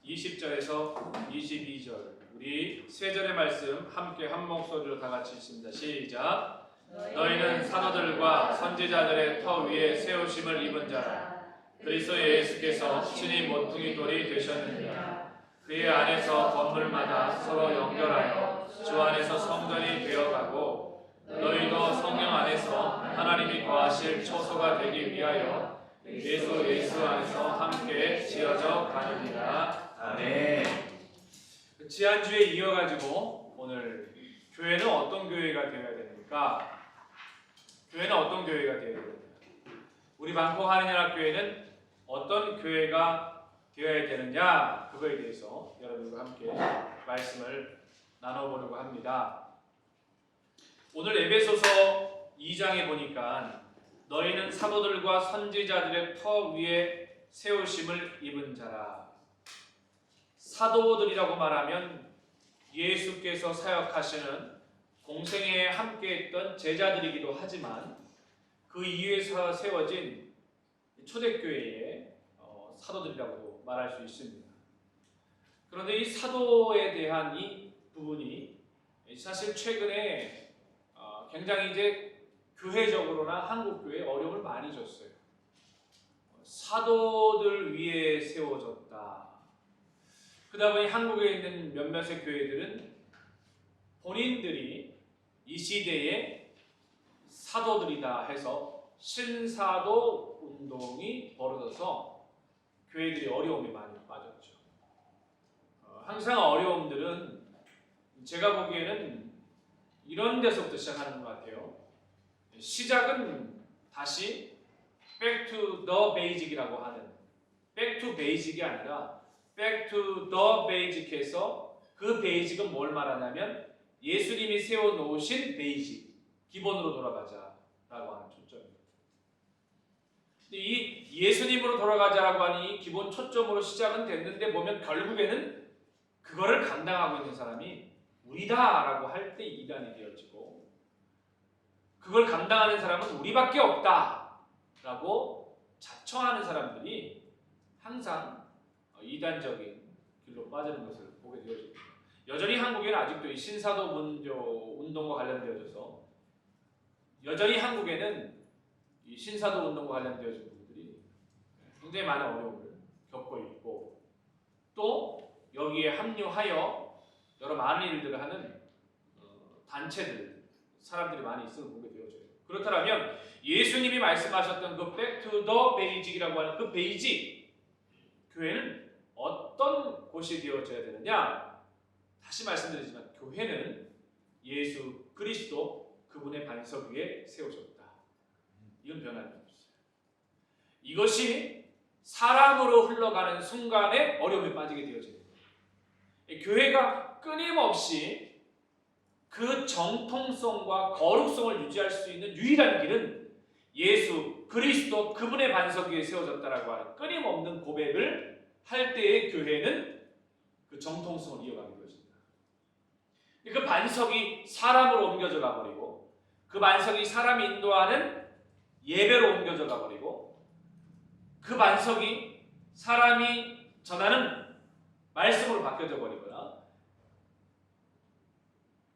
20절에서 22절 우리 세 절의 말씀 함께 한 목소리로 다 같이 읽습니다. 시작. 너희는 사도들과 선지자들의 터 위에 세우심을 입은 자라. 그리스도 예수께서 친히 모퉁이 돌이 되셨느니라. 그의 안에서 건물마다 서로 연결하여 주 안에서 성전이 되어가고 너희도 성령 안에서 하나님이 거하실 초소가 되기 위하여 예수 안에서 함께 지어져 가느니라. 아멘. 지난주에 이어가지고 오늘 교회는 어떤 교회가 되어야 됩니까? 교회는 어떤 교회가 되어야 됩니까? 우리 방콕 한인연합교회는 어떤 교회가 되어야 되느냐, 그거에 대해서 여러분과 함께 말씀을 나눠보려고 합니다. 오늘 에베소서 2장에 보니까 너희는 사도들과 선지자들의 터 위에 세우심을 입은 자라. 사도들이라고 말하면 예수께서 사역하시는 공생애에 함께했던 제자들이기도 하지만 그 이후에 세워진 초대교회의 사도들이라고도 말할 수 있습니다. 그런데 이 사도에 대한 이 부분이 사실 최근에 굉장히 이제 교회적으로나 한국교회에 어려움을 많이 줬어요. 사도들 위에 세워졌다. 그러다 보니 한국에 있는 몇몇의 교회들은 본인들이 이 시대에 사도들이다 해서 신사도 운동이 벌어져서 교회들이 어려움이 많이 빠졌죠. 항상 어려움들은 제가 보기에는 이런 데서부터 시작하는 것 같아요. 시작은 다시 back to the basic이라고 하는, back to basic이 아니라 back to the basic에서 그 basic은 뭘 말하냐면 예수님이 세워놓으신 베이직, 기본으로 돌아가자라고 하는 초점입니다. 이 예수님으로 돌아가자라고 하는 이 기본 초점으로 시작은 됐는데 보면 결국에는 그거를 감당하고 있는 사람이 우리다라고 할 때 이단이 되어지고 그걸 감당하는 사람은 우리밖에 없다라고 자청하는 사람들이 항상 이단적인 길로 빠지는 것을 보게 되어집니다. 여전히 한국에는 아직도 이 신사도 운동과 관련되어져서 여전히 한국에는 이 신사도 운동과 관련되어진 분들이 굉장히 많은 어려움을 겪고 있고 또 여기에 합류하여 여러 많은 일들을 하는 단체들, 사람들이 많이 있음을 보게 되어져요. 그렇다면 예수님이 말씀하셨던 그 back to the basic이라고 하는 그 베이직 교회는 어떤 곳이 되어져야 되느냐? 다시 말씀드리지만 교회는 예수 그리스도 그분의 반석 위에 세워졌다. 이건 변함이 없어요. 이것이 사람으로 흘러가는 순간에 어려움에 빠지게 되어집니다. 교회가 끊임없이 그 정통성과 거룩성을 유지할 수 있는 유일한 길은 예수 그리스도 그분의 반석 위에 세워졌다라고 하는 끊임없는 고백을 할 때의 교회는 그 정통성을 이어가게 되어집니다. 그 반석이 사람으로 옮겨져 가버리고 그 반석이 사람이 인도하는 예배로 옮겨져 가버리고 그 반석이 사람이 전하는 말씀으로 바뀌어져 버리거나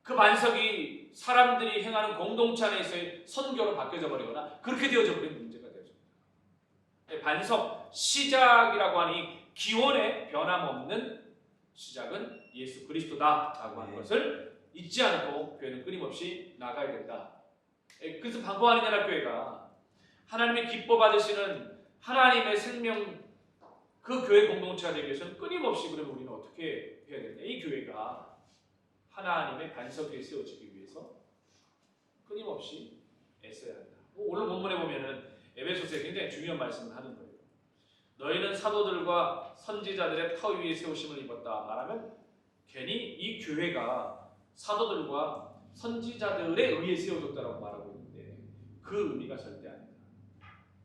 그 반석이 사람들이 행하는 공동체 안에서의 선교로 바뀌어져 버리거나 그렇게 되어져 버리는 문제가 되어집니다. 반석 시작이라고 하는 이 기원의 변함없는 시작은 예수 그리스도다라고 하는 것을 잊지 않고 교회는 끊임없이 나가야 된다. 그래서 방콕 한인연합교회가 하나님의 기뻐 받으시는 하나님의 생명 그 교회 공동체가 되기 위해서는 끊임없이 그러면 우리는 어떻게 해야 되냐? 이 교회가 하나님의 반석 위에 세워지기 위해서 끊임없이 애써야 한다. 오늘 본문에 보면은 에베소서에 굉장히 중요한 말씀을 하는 거예요. 너희는 사도들과 선지자들의 터 위에 세우심을 입었다 말하면 괜히 이 교회가 사도들과 선지자들에 의해 세워졌다라고 말하고 있는데 그 의미가 절대 아니다.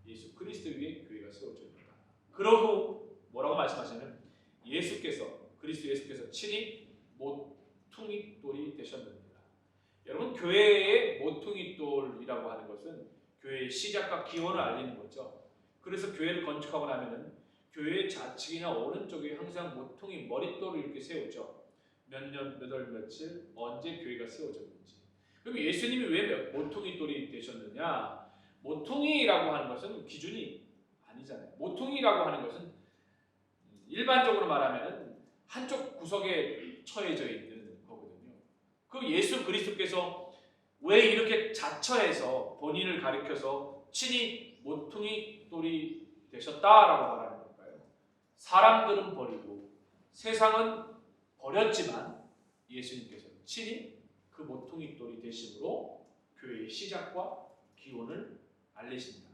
예수 그리스도 위에 교회가 세워져 있다. 그러고 뭐라고 말씀하시냐면 그리스도 예수께서 친히 모퉁이 돌이 되셨느니라. 여러분 교회의 모퉁이 돌이라고 하는 것은 교회의 시작과 기원을 알리는 거죠. 그래서 교회를 건축하고 나면은 교회 좌측이나 오른쪽에 항상 모퉁이 머릿돌을 이렇게 세우죠. 몇 년, 몇 월, 며칠, 언제 교회가 세워졌는지. 그럼 예수님이 왜 모퉁이 돌이 되셨느냐? 모퉁이라고 하는 것은 기준이 아니잖아요. 모퉁이라고 하는 것은 일반적으로 말하면 한쪽 구석에 처해져 있는 거거든요. 그 예수 그리스도께서 왜 이렇게 자처해서 본인을 가리켜서 친히 모퉁이 돌이 되셨다라고 말하는 걸까요? 사람들은 버리고 세상은 버렸지만 예수님께서는 친히 그 모퉁이 돌이 되심으로 교회의 시작과 기원을 알리십니다.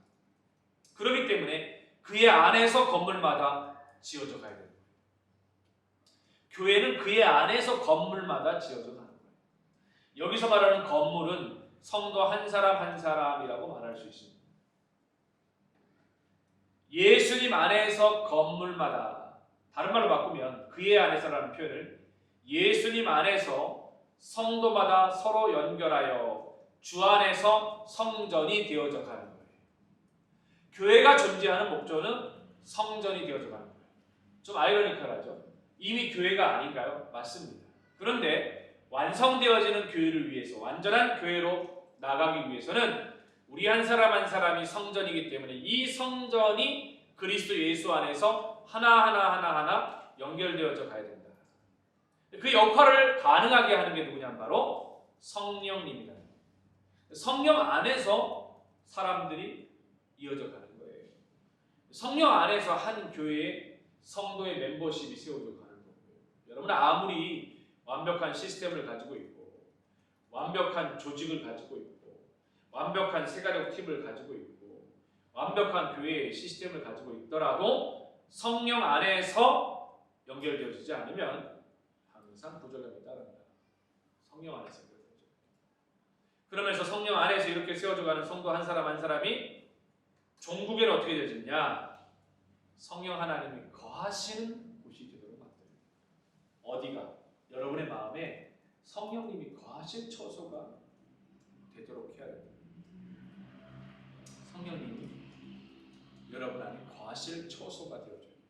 그렇기 때문에 그의 안에서 건물마다 지어져 가야 됩니다. 교회는 그의 안에서 건물마다 지어져 가는 거예요. 여기서 말하는 건물은 성도 한 사람 한 사람이라고 말할 수 있습니다. 예수님 안에서 건물마다, 다른 말로 바꾸면 그의 안에서라는 표현을 예수님 안에서 성도마다 서로 연결하여 주 안에서 성전이 되어져 가는 거예요. 교회가 존재하는 목적은 성전이 되어져 가는 거예요. 좀 아이러니컬하죠? 이미 교회가 아닌가요? 맞습니다. 그런데 완성되어지는 교회를 위해서, 완전한 교회로 나가기 위해서는 우리 한 사람 한 사람이 성전이기 때문에 이 성전이 그리스도 예수 안에서 하나하나 연결되어져 가야 된다. 그 역할을 가능하게 하는 게 누구냐면 바로 성령님이다. 성령 안에서 사람들이 이어져 가는 거예요. 성령 안에서 한 교회에 성도의 멤버십이 세워져 가는 거고요. 여러분은 아무리 완벽한 시스템을 가지고 있고 완벽한 조직을 가지고 있고 완벽한 세가족 팀을 가지고 있고 완벽한 교회의 시스템을 가지고 있더라도 성령 안에서 연결되어지지 않으면 항상 부족함이 따른다. 성령 안에서 연결되어져. 그러면서 성령 안에서 이렇게 세워져가는 성도 한 사람 한 사람이 종국에는 어떻게 되어지냐? 성령 하나님이 거하시는 곳이 되도록 만듭니다. 어디가? 여러분의 마음에 성령님이 거하실 처소가 되도록 해야 됩니다. 성령님이 여러분 안에 거하실 처소가 되어줘야 됩니다.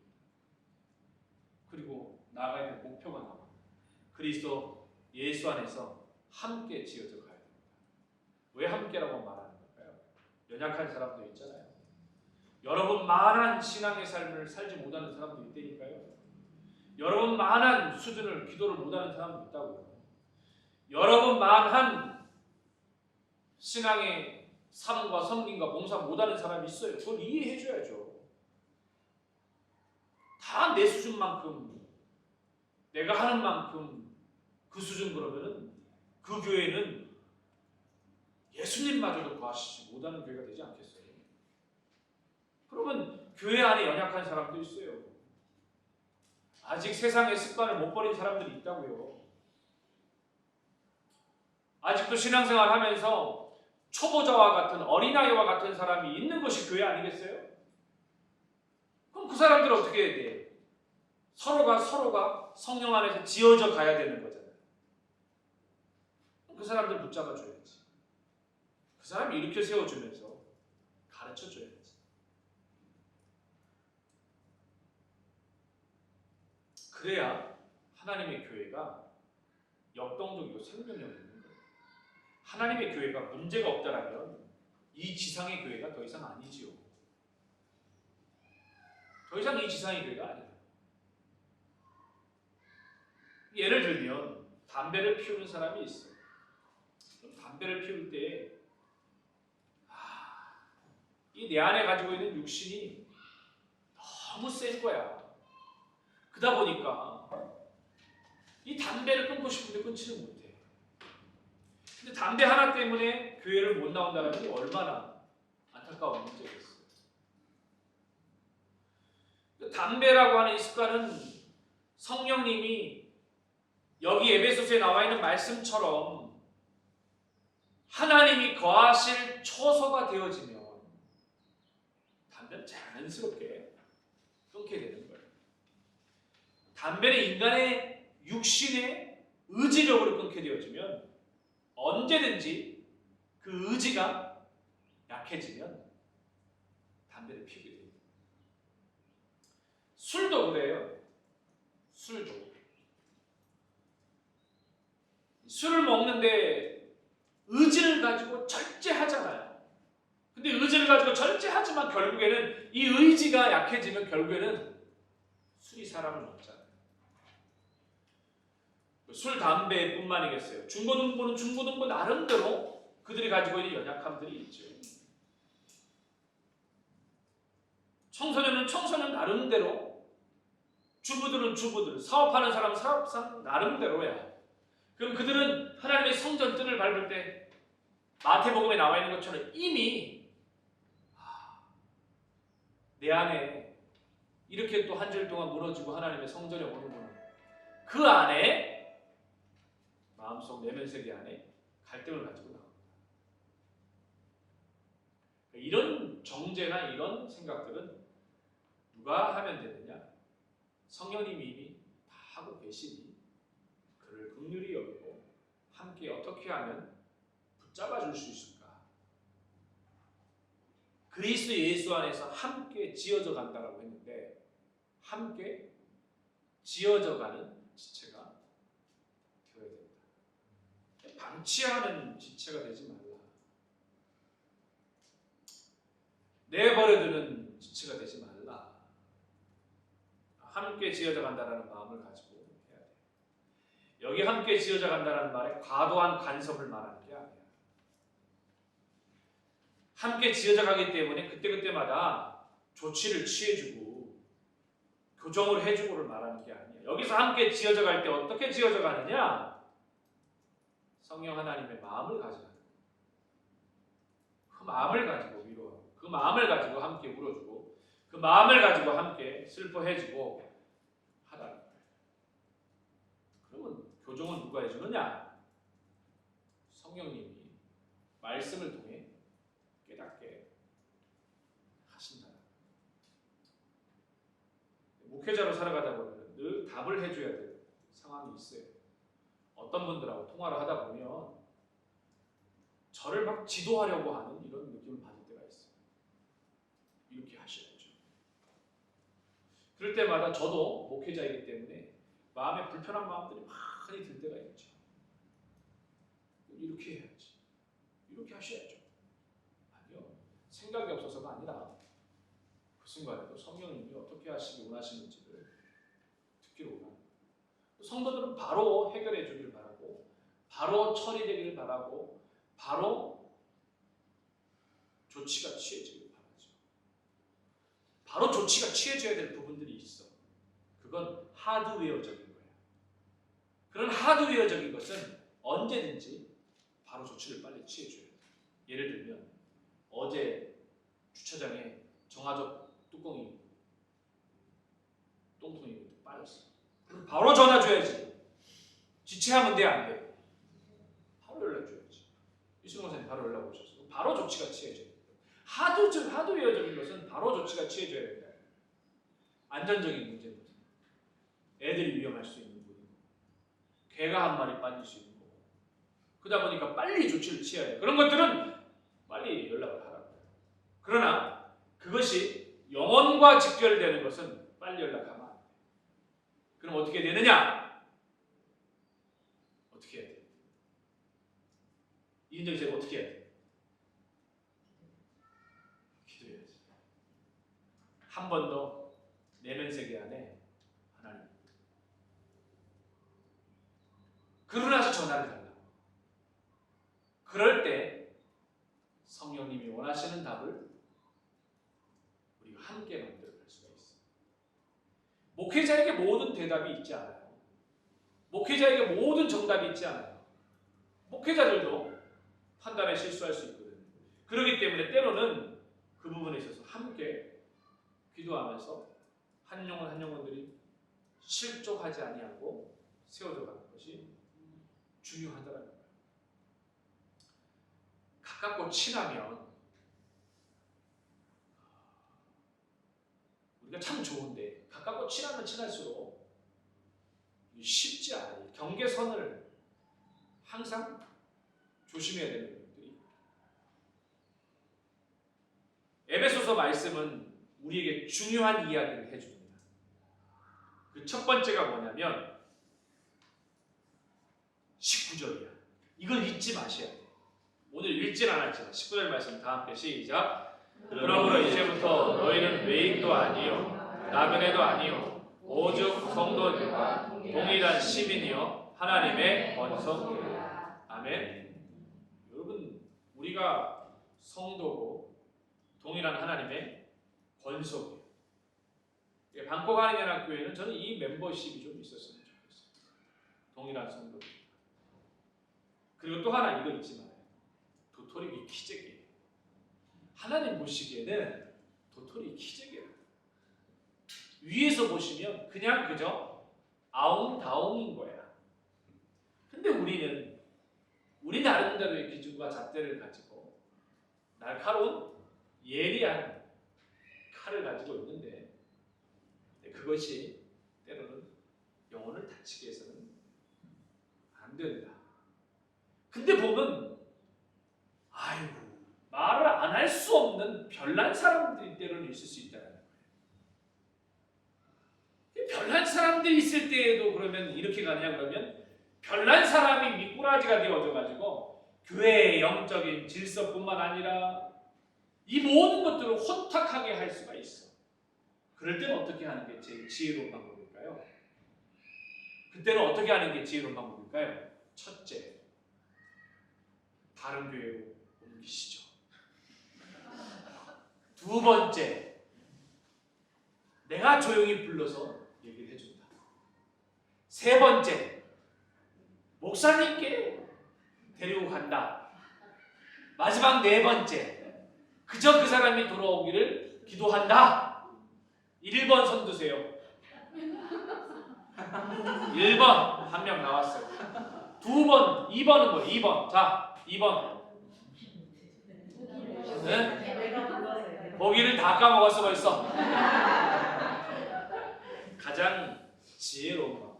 그리고 나아가야 될 목표가 나옵니다. 그리스도 예수 안에서 함께 지어져 가야 됩니다. 왜 함께라고 말하는 걸까요? 연약한 사람도 있잖아요. 여러분만한 신앙의 삶을 살지 못하는 사람도 있다니까요. 여러분만한 수준을 기도를 못하는 사람도 있다고요. 여러분만한 신앙의 삶과 섬김과 봉사 못하는 사람이 있어요. 그걸 이해해 줘야죠. 다 내 수준만큼 내가 하는 만큼 그 수준 그러면은 그 교회는 예수님마저도 구하시지 못하는 교회가 되지 않겠어요? 그러면 교회 안에 연약한 사람도 있어요. 아직 세상의 습관을 못 버린 사람들이 있다고요. 아직도 신앙생활 하면서 초보자와 같은 어린아이와 같은 사람이 있는 것이 교회 아니겠어요? 그럼 그 사람들은 어떻게 해야 돼? 서로가 성령 안에서 지어져 가야 되는 거잖아요. 그 사람들 붙잡아 줘야지. 그 사람이 이렇게 세워주면서 가르쳐 줘야지. 그래야 하나님의 교회가 역동적이고 생명력이 있는 거예요. 하나님의 교회가 문제가 없다라면 이 지상의 교회가 더 이상 아니지요. 더 이상 이 지상의 교회가 아니에요. 예를 들면 담배를 피우는 사람이 있어요. 담배를 피울 때 이 내 안에 가지고 있는 육신이 너무 센 거야. 그러다 보니까 이 담배를 끊고 싶은데 끊지를 못해. 근데 담배 하나 때문에 교회를 못 나온다는 게 얼마나 안타까운 문제겠어요. 담배라고 하는 이 습관은 성령님이 여기 에베소서에 나와 있는 말씀처럼 하나님이 거하실 처소가 되어지면 담배는 자연스럽게 끊게 되는 거예요. 담배는 인간의 육신의 의지력으로 끊게 되어지면 언제든지 그 의지가 약해지면 담배를 피우게 됩니다. 술도 그래요. 술도. 술을 먹는데 의지를 가지고 절제하잖아요. 근데 의지를 가지고 절제하지만 결국에는 이 의지가 약해지면 결국에는 술이 사람을 먹잖아요. 술, 담배뿐만이겠어요. 중고등부는 중고등부 나름대로 그들이 가지고 있는 연약함들이 있죠. 청소년은 청소년 나름대로, 주부들은 주부들, 사업하는 사람은 사업상 나름대로야. 그럼 그들은 하나님의 성전 뜰을 밟을 때 마태복음에 나와 있는 것처럼 이미 내 안에 이렇게 또 한 줄 동안 무너지고 하나님의 성전에 오는구나. 그 안에 마음속 내면 세계 안에 갈등을 가지고 나옵니다. 이런 정죄나 이런 생각들은 누가 하면 되느냐? 성령님이 이미 다 하고 계시니 그를 긍휼히 여기고 함께 어떻게 하면 붙잡아 줄 수 있을까? 그리스도 예수 안에서 함께 지어져 간다라고 했는데 함께 지어져 가는 지체가 되어야 됩니다. 방치하는 지체가 되지 말라. 내버려두는 지체가 되지 말라. 함께 지어져 간다라는 마음을 가지고 해야 돼요. 여기 함께 지어져 간다라는 말에 과도한 간섭을 말하는 게 아니야. 함께 지어져 가기 때문에 그때그때마다 조치를 취해주고 교정을 해주고를 말하는 게 아니야. 여기서 함께 지어져 갈 때 어떻게 지어져 가느냐? 성령 하나님의 마음을 가지고 그 마음을 가지고 위로하고 그 마음을 가지고 함께 울어주고 그 마음을 가지고 함께 슬퍼해주고 하라는 거예요. 그러면 교정은 누가 해주느냐? 성령님이 말씀을 통해 깨닫게 하신다. 목회자로 살아가다 보면 늘 답을 해줘야 될 상황이 있어요. 어떤 분들하고 통화를 하다 보면 저를 막 지도하려고 하는 이런 느낌을 받을 때가 있어요. 이렇게 하셔야죠. 그럴 때마다 저도 목회자이기 때문에 마음에 불편한 마음들이 많이 들 때가 있죠. 이렇게 해야지. 이렇게 하셔야죠. 아니요. 생각이 없어서가 아니라 그 순간에도 성령님이 어떻게 하시기 원하시는지를 듣기로 원합니다. 성도들은 바로 해결해 주길 바라고 바로 처리되기를 바라고 바로 조치가 취해지길 바라죠. 바로 조치가 취해져야 될 부분들이 있어. 그건 하드웨어적인 거예요. 그런 하드웨어적인 것은 언제든지 바로 조치를 빨리 취해줘야 돼요. 예를 들면 어제 주차장에 정화조 뚜껑이 똥통이 빠졌어. 그럼 바로 전화 줘야지. 지체하면 돼, 안 돼? 바로 연락 줘야지. 이승원 선생님 바로 연락 오셨어. 바로 조치가 취해져야 돼. 하드웨어적인 것은 바로 조치가 취해져야 된다. 안전적인 문제는 애들이 위험할 수 있는 부분, 개가 한 마리 빠질 수 있는 거고, 그러다 보니까 빨리 조치를 취해야 돼. 그런 것들은 빨리 연락을 하라고. 그러나 그것이 영혼과 직결되는 것은 빨리 연락하면 안 돼. 그럼 어떻게 되느냐? 어떻게 해야 돼? 이은정 씨가 어떻게 해야 돼? 기도해야지. 한 번 더 내면 세계 안에 하나님. 그러고 나서 전화를 달라. 그럴 때 성령님이 원하시는 답을 우리가 함께 만들어갈 수가 있어요. 목회자에게 모든 대답이 있지 않아요. 목회자에게 모든 정답이 있지 않아요. 목회자들도 판단에 실수할 수 있거든요. 그렇기 때문에 때로는 그 부분에 있어서 함께 기도하면서 한 영혼 한 영혼들이 실족하지 아니하고 세워져 가는 것이 중요하더라고요. 가깝고 친하면 우리가 참 좋은데 가깝고 친하면 친할수록 쉽지 않아요. 경계선을 항상 조심해야 되는 것들이. 에베소서 말씀은 우리에게 중요한 이야기를 해줍니다. 그 첫 번째가 뭐냐면 19절이야. 이걸 잊지 마셔야 돼. 오늘 읽진 않았지만 19절 말씀 다 함께 시작. 그러므로 이제부터 너희는 외인도 아니요 나그네도 아니요 오직 성도들과 동일한 시민이요 하나님의 권속이라. 아멘. 여러분, 우리가 성도고 동일한 하나님의 권속이에요. 방콕 한인연합교회는 저는 이 멤버십이 좀 있었으면 좋겠어요. 동일한 성도들. 그리고 또 하나 이거 잊지 말아요. 도토리 키재기. 하나님 보시기에는 도토리 키재기예요. 위에서 보시면 그냥 그저 아웅다웅인 거야. 근데 우리는 우리 나름대로의 기준과 잣대를 가지고 날카로운 예리한 칼을 가지고 있는데 그것이 때로는 영혼을 다치게 해서는 안 된다. 근데 보면 아이고 말을 안 할 수 없는 별난 사람들이 때로는 있을 수 있다는 거예요. 별난 사람들이 있을 때에도 그러면 이렇게 가냐 그러면 별난 사람이 미꾸라지가 되어져가지고 교회의 영적인 질서뿐만 아니라 이 모든 것들을 혼탁하게 할 수가 있어. 그럴 때는 어떻게 하는 게 제일 지혜로운 방법일까요? 그때는 어떻게 하는 게 지혜로운 방법일까요? 첫째, 다른 교회로 옮기시죠. 두 번째, 내가 조용히 불러서 얘기를 해준다. 세 번째, 목사님께 데리고 간다. 마지막 네 번째, 그저 그 사람이 돌아오기를 기도한다. 1번 손 드세요. 1번 한 명 나왔어요. 2번, 2번은 뭐예요? 2번. 자, 2번. 네? 고기를 다 까먹었어 벌써. 가장 지혜로운 방법.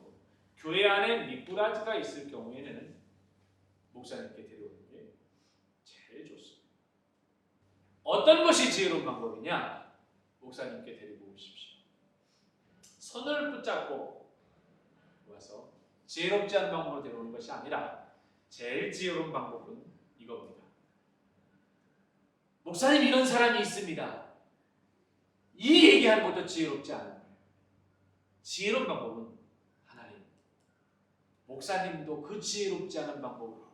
교회 안에 미꾸라지가 있을 경우에는 목사님께 데려오는 게 제일 좋습니다. 어떤 것이 지혜로운 방법이냐? 목사님께 데리고 오십시오. 손을 붙잡고 와서 지혜롭지 않은 방법으로 데려오는 것이 아니라 제일 지혜로운 방법은 이겁니다. 목사님 이런 사람이 있습니다. 이 얘기하는 것도 지혜롭지 않은 거예요. 지혜로운 방법은 하나님, 목사님도 그 지혜롭지 않은 방법으로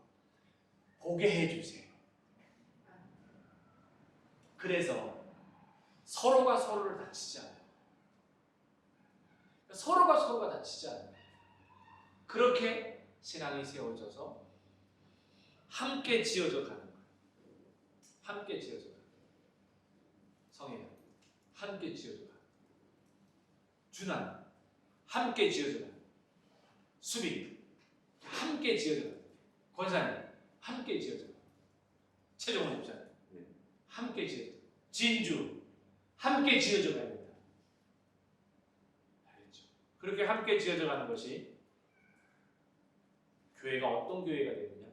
보게 해주세요. 그래서 서로가 서로를 다치지 않아요. 서로가 서로가 다치지 않아요. 그렇게 신앙이 세워져서 함께 지어져 가는 거예요. 함께 지어져 가는 거예요. 성혜야, 함께 지어져 가는 거예요. 준환, 함께 지어져 가는 거예요. 수빈, 함께 지어져 가는 거예요. 권사님, 함께 지어져 가는 거예요. 최종원 목사님, 함께 지어져 가는 거예요. 진주, 함께 지어져 가야 된다. 알겠죠? 그렇게 함께 지어져 가는 것이 교회가 어떤 교회가 되느냐?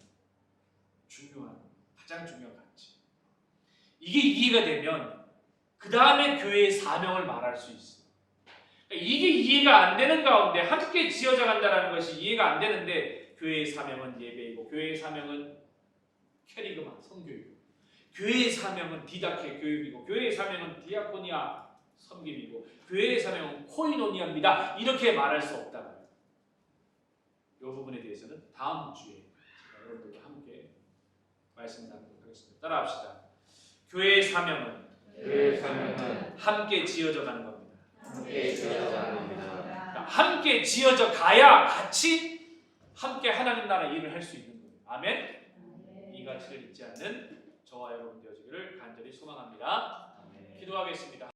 가장 중요한 가치. 이게 이해가 되면 그 다음에 교회의 사명을 말할 수 있어요. 그러니까 이게 이해가 안 되는 가운데 함께 지어져 간다는 것이 이해가 안 되는데 교회의 사명은 예배이고 교회의 사명은 캐리그마, 선교이고 교회의 사명은 디다케, 교육이고 교회의 사명은 디아코니아, 섬김이고 교회의 사명은 코이노니아입니다. 이렇게 말할 수 없다고요. 이 부분에 대해서는 다음 주에 제가 여러분들과 함께 말씀 나누도록 하겠습니다. 따라합시다. 교회의 사명은 함께 지어져 가는 겁니다. 함께 지어져 가는 겁니다. 그러니까 함께 지어져 가야 같이 함께 하나님 나라 일을 할 수 있는 거예요. 아멘. 이 가치를 잊지 않는 저와 여러분 되어지기를 간절히 소망합니다. 기도하겠습니다.